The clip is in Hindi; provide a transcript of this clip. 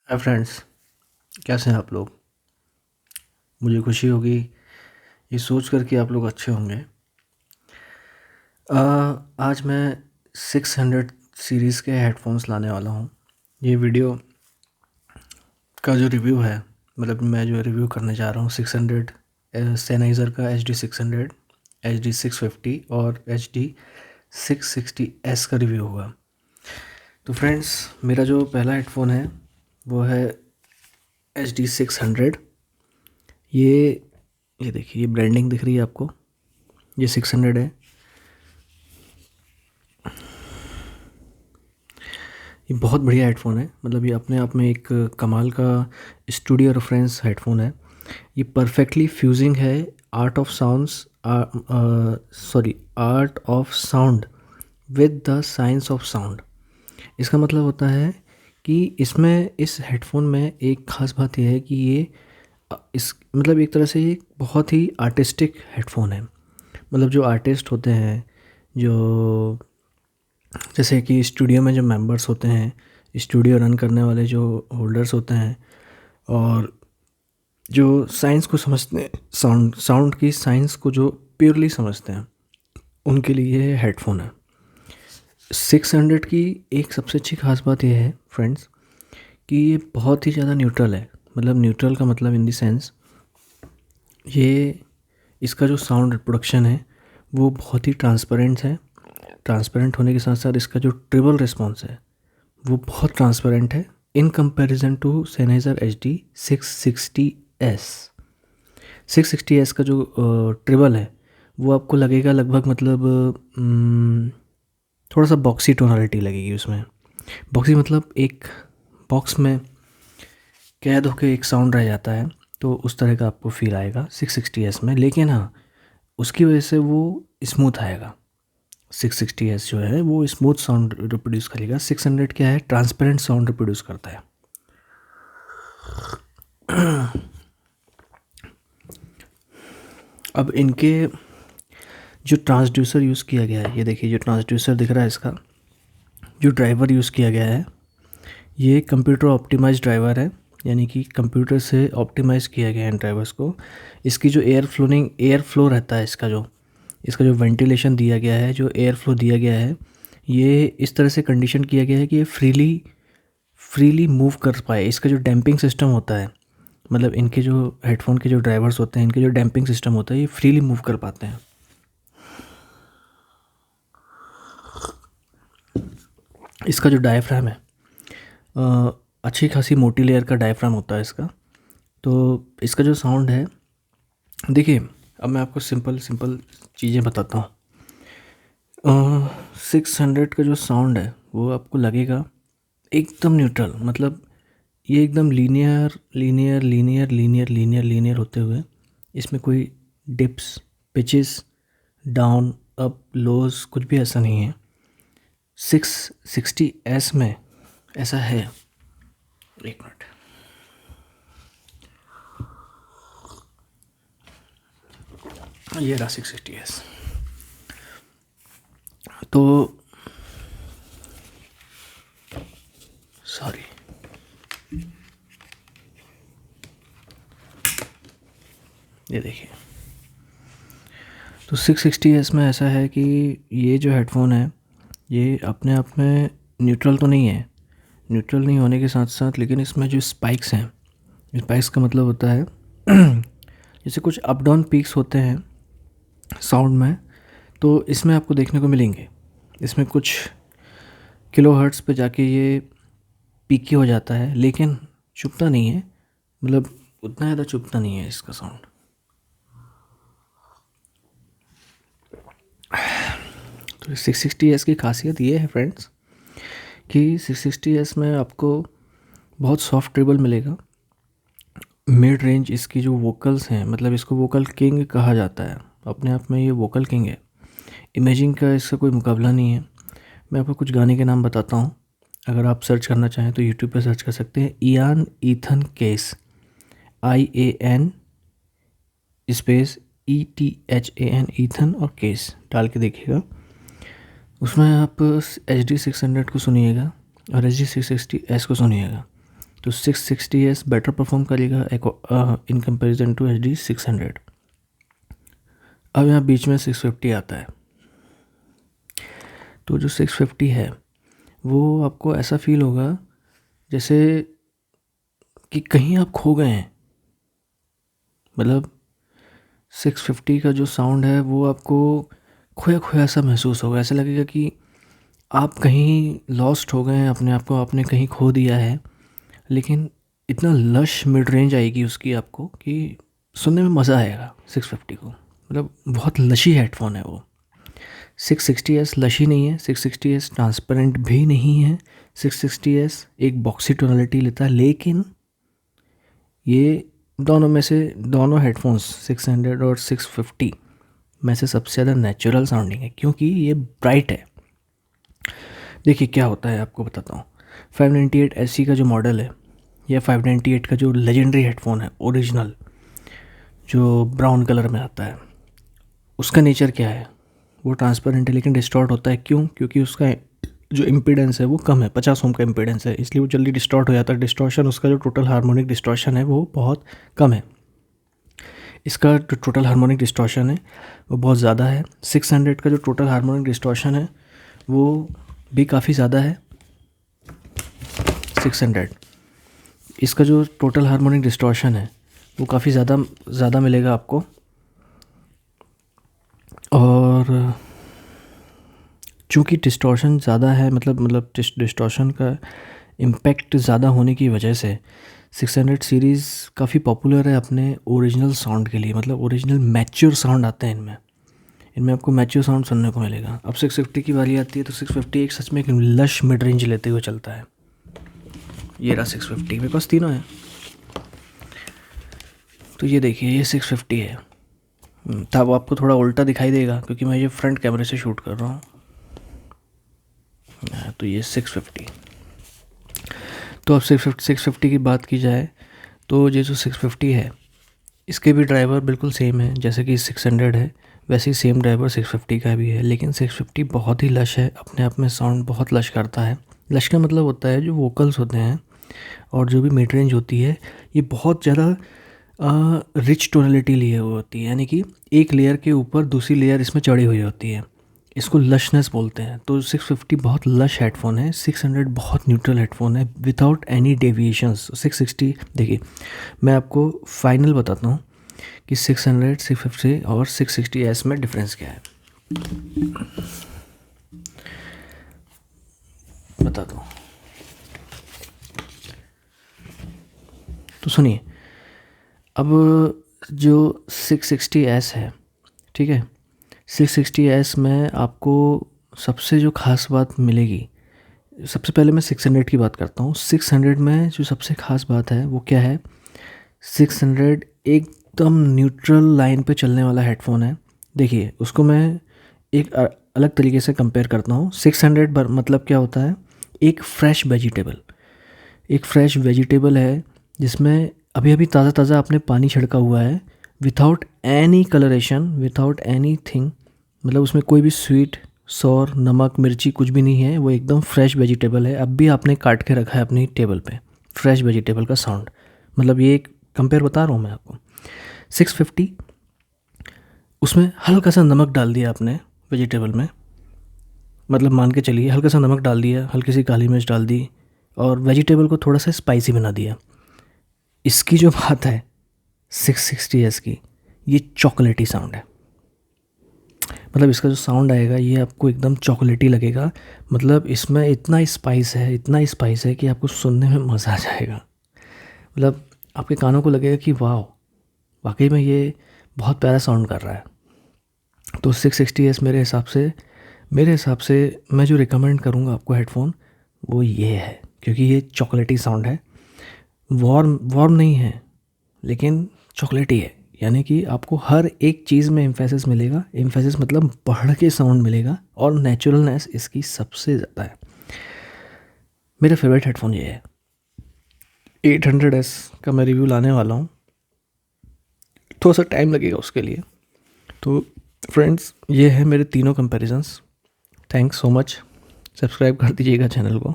हाय फ्रेंड्स, कैसे हैं आप लोग। मुझे खुशी होगी ये सोच कर कि आप लोग अच्छे होंगे। आज मैं 600 सीरीज़ के हेडफोन्स लाने वाला हूँ। ये वीडियो का जो रिव्यू है, मतलब मैं जो रिव्यू करने जा रहा हूँ 600 सेनाइज़र का HD 600, HD 650 और HD 660S का रिव्यू होगा। तो फ्रेंड्स, मेरा जो पहला हेडफोन है वो है HD 600। ये देखिए, ये ब्रांडिंग दिख रही है आपको, ये 600 है। ये बहुत बढ़िया हेडफ़ोन है, मतलब ये अपने आप में एक कमाल का स्टूडियो रेफरेंस हेडफ़ोन है। ये परफेक्टली फ्यूजिंग है art of sound with the science of sound. इसका मतलब होता है कि इस हेडफ़ोन में एक ख़ास बात यह है कि ये इस मतलब एक तरह से ये बहुत ही आर्टिस्टिक हेडफ़ोन है। मतलब जो आर्टिस्ट होते हैं, जो जैसे कि स्टूडियो में जो मेंबर्स होते हैं, स्टूडियो रन करने वाले जो होल्डर्स होते हैं, और जो साइंस को समझते हैं, साउंड की साइंस को जो प्योरली समझते हैं, उनके लिए ये हेडफोन है। 600 की एक सबसे अच्छी खास बात यह है फ्रेंड्स कि ये बहुत ही ज़्यादा न्यूट्रल है। मतलब न्यूट्रल का मतलब इन द सेंस, ये इसका जो साउंड रिप्रोडक्शन है वो बहुत ही ट्रांसपेरेंट है। ट्रांसपेरेंट होने के साथ साथ इसका जो ट्रिबल रिस्पॉन्स है वो बहुत ट्रांसपेरेंट है in comparison to Sennheiser HD 660S। 660S का जो ट्रिबल है वो आपको लगेगा लगभग, मतलब थोड़ा सा बॉक्सी टोनालिटी लगेगी उसमें। बॉक्सी मतलब एक बॉक्स में कैद होकर एक साउंड रह जाता है, तो उस तरह का आपको फील आएगा 660S में। लेकिन हाँ, उसकी वजह से वो स्मूथ आएगा। 660S जो है वो स्मूथ साउंड रिप्रोड्यूस करेगा। 600 क्या है, ट्रांसपेरेंट साउंड रिप्रोड्यूस करता है। अब इनके जो ट्रांसड्यूसर यूज़ किया गया है, ये देखिए जो ट्रांसड्यूसर दिख रहा है, इसका जो ड्राइवर यूज़ किया गया है ये कंप्यूटर ऑप्टिमाइज ड्राइवर है, यानी कि कंप्यूटर से ऑप्टिमाइज़ किया गया है इन ड्राइवर्स को। इसकी जो एयर फ्लो रहता है, इसका जो वेंटिलेशन दिया गया है, जो एयर फ्लो दिया गया है, ये इस तरह से कंडीशन किया गया है कि ये फ्रीली मूव कर पाए। इसका जो डैम्पिंग सिस्टम होता है, मतलब इनके जो हेडफोन के जो ड्राइवर्स होते हैं, इनके जो डैम्पिंग सिस्टम होता है, ये फ्रीली मूव कर पाते हैं। इसका जो डायफ्राम है, अच्छी खासी मोटी लेयर का डायफ्राम होता है इसका। तो इसका जो साउंड है, देखिए अब मैं आपको सिंपल सिंपल चीज़ें बताता हूँ। 600 का जो साउंड है वो आपको लगेगा एकदम न्यूट्रल, मतलब ये एकदम linear linear linear linear linear linear होते हुए, इसमें कोई डिप्स, पिचेस, डाउन, अप, लोज कुछ भी ऐसा नहीं है। 660S में ऐसा है। एक मिनट, ये रहा 660S। तो सॉरी, ये देखिए। तो 660S में ऐसा है कि ये जो हेडफोन है ये अपने आप में न्यूट्रल तो नहीं है, न्यूट्रल नहीं होने के साथ साथ, लेकिन इसमें जो स्पाइक्स हैं, स्पाइक्स का मतलब होता है जैसे कुछ अप डाउन पीक्स होते हैं साउंड में, तो इसमें आपको देखने को मिलेंगे। इसमें कुछ किलो हर्ट्ज़ पे जाके ये पीकी हो जाता है, लेकिन चुभता नहीं है, मतलब उतना ज़्यादा चुभता नहीं है इसका साउंड। तो 660S की खासियत ये है फ्रेंड्स कि 660S में आपको बहुत सॉफ्ट ट्रेबल मिलेगा। मिड रेंज इसकी जो वोकल्स हैं, मतलब इसको वोकल किंग कहा जाता है, अपने आप में ये वोकल किंग है। इमेजिंग का इसका कोई मुकाबला नहीं है। मैं आपको कुछ गाने के नाम बताता हूँ, अगर आप सर्च करना चाहें तो यूट्यूब पे सर्च कर सकते हैं। Ian Ethan case, IAN space ETHAN, Ethan और केस डाल के देखिएगा। उसमें आप HD 600 को सुनिएगा और HD 660S को सुनिएगा। तो 660S बेटर परफॉर्म करेगा इन कंपैरिजन टू HD 600। अब यहाँ बीच में 650 आता है। तो जो 650 है वो आपको ऐसा फील होगा जैसे कि कहीं आप खो गए हैं। मतलब 650 का जो साउंड है वो आपको खोया खोया सा महसूस होगा। ऐसा लगेगा कि आप कहीं लॉस्ट हो गए हैं, अपने आप को आपने कहीं खो दिया है। लेकिन इतना लश मिड रेंज आएगी उसकी आपको कि सुनने में मज़ा आएगा 650 को। मतलब बहुत लशी हेडफोन है वो। 660S लशी नहीं है, 660S ट्रांसपेरेंट भी नहीं है। 660S एक बॉक्सी टोनलिटी लेता है, लेकिन ये दोनों में से दोनों हेडफोन्स 600 और 650 में से सबसे ज़्यादा नेचुरल साउंडिंग है, क्योंकि ये ब्राइट है। देखिए क्या होता है, आपको बताता हूँ। 598 SE का जो मॉडल है या 598 का जो लेजेंडरी हेडफोन है ओरिजिनल, जो ब्राउन कलर में आता है, उसका नेचर क्या है? वो ट्रांसपेरेंट है लेकिन डिस्टॉर्ट होता है। क्यों? क्योंकि उसका जो इम्पीडेंस है वो कम है, 50 ओम का इम्पीडेंस है, इसलिए वो जल्दी डिस्टॉर्ट हो जाता है। डिस्टॉर्शन उसका जो टोटल हार्मोनिक डिस्टॉर्शन है वो बहुत कम है। इसका जो टोटल हार्मोनिक डिस्टॉर्शन है वो बहुत ज़्यादा है। 600 का जो टोटल हार्मोनिक डिस्टॉर्शन है वो भी काफ़ी ज़्यादा है। 600 इसका जो टोटल हार्मोनिक डिस्टॉर्शन है वो काफ़ी ज़्यादा मिलेगा आपको। और चूँकि डिस्टॉर्शन ज़्यादा है, मतलब डिस्टॉर्शन का इम्पैक्ट ज़्यादा होने की वजह से 600 सीरीज़ काफ़ी पॉपुलर है अपने ओरिजिनल साउंड के लिए। मतलब ओरिजिनल मैच्योर साउंड आते हैं इनमें आपको मैच्योर साउंड सुनने को मिलेगा। अब 650 की बारी आती है तो 650 एक सच में एक लश मिड रेंज लेते हुए चलता है। ये रहा 650, मेरे पास तीनों है। तो ये देखिए, ये 650 है। तब आपको थोड़ा उल्टा दिखाई देगा क्योंकि मैं ये फ्रंट कैमरे से शूट कर रहा हूँ। तो ये 650। तो अब 650 की बात की जाए तो ये जो 650 है इसके भी ड्राइवर बिल्कुल सेम है जैसे कि 600 है, वैसे ही सेम ड्राइवर 650 का भी है। लेकिन 650 बहुत ही लश है, अपने आप में साउंड बहुत लश करता है। लश का मतलब होता है जो वोकल्स होते हैं और जो भी मिड रेंज होती है ये बहुत ज़्यादा रिच टोनलिटी लिए हुई होती है, यानी कि एक लेयर के ऊपर दूसरी लेयर इसमें चढ़ी हुई होती है। इसको लशनेस बोलते हैं। तो 650 बहुत लश हेडफोन है, 600 बहुत न्यूट्रल हेडफोन है विदाउट एनी डेविएशंस। 660 देखिए, मैं आपको फाइनल बताता हूँ कि 600, 650 और 660S में डिफरेंस क्या है, बताता हूँ। तो सुनिए, अब जो 660S है, ठीक है, 660S में आपको सबसे जो ख़ास बात मिलेगी, सबसे पहले मैं 600 की बात करता हूँ। 600 में जो सबसे ख़ास बात है वो क्या है? 600 एकदम न्यूट्रल लाइन पे चलने वाला हेडफोन है। देखिए, उसको मैं एक अलग तरीके से कंपेयर करता हूँ। 600 मतलब क्या होता है? एक फ्रेश वेजिटेबल है जिसमें अभी अभी ताज़ा ताज़ा आपने पानी छिड़का हुआ है, without any colouration, without any thing. मतलब उसमें कोई भी स्वीट, सौर, नमक, मिर्ची कुछ भी नहीं है। वो एकदम फ्रेश वेजिटेबल है, अब भी आपने काट के रखा है अपनी टेबल पे। फ्रेश वेजिटेबल का साउंड, मतलब ये एक कंपेयर बता रहा हूँ मैं आपको। 650 उसमें हल्का सा नमक डाल दिया आपने वेजिटेबल में, मतलब मान के चलिए हल्का सा नमक डाल दिया, हल्की सी काली मिर्च डाल दी और वेजिटेबल को थोड़ा सा स्पाइसी बना दिया। इसकी जो बात है 660S की, ये चॉकलेटी साउंड है। मतलब इसका जो साउंड आएगा ये आपको एकदम चॉकलेटी लगेगा। मतलब इसमें इतना स्पाइस है कि आपको सुनने में मज़ा आ जाएगा। मतलब आपके कानों को लगेगा कि वाह, वाकई में ये बहुत प्यारा साउंड कर रहा है। तो 660S मेरे हिसाब से मैं जो रिकमेंड करूँगा आपको हेडफोन वो ये है, क्योंकि ये चॉकलेटी साउंड है। वार्म नहीं है लेकिन चॉकलेटी है, यानी कि आपको हर एक चीज़ में एम्फेसिस मिलेगा। एम्फेसिस मतलब बढ़ के साउंड मिलेगा और नेचुरलनेस इसकी सबसे ज़्यादा है। मेरा फेवरेट हेडफोन ये है। 800S का मैं रिव्यू लाने वाला हूँ, थोड़ा सा टाइम लगेगा उसके लिए। तो फ्रेंड्स, ये है मेरे तीनों comparisons. Thanks so much. Subscribe कर दीजिएगा चैनल को।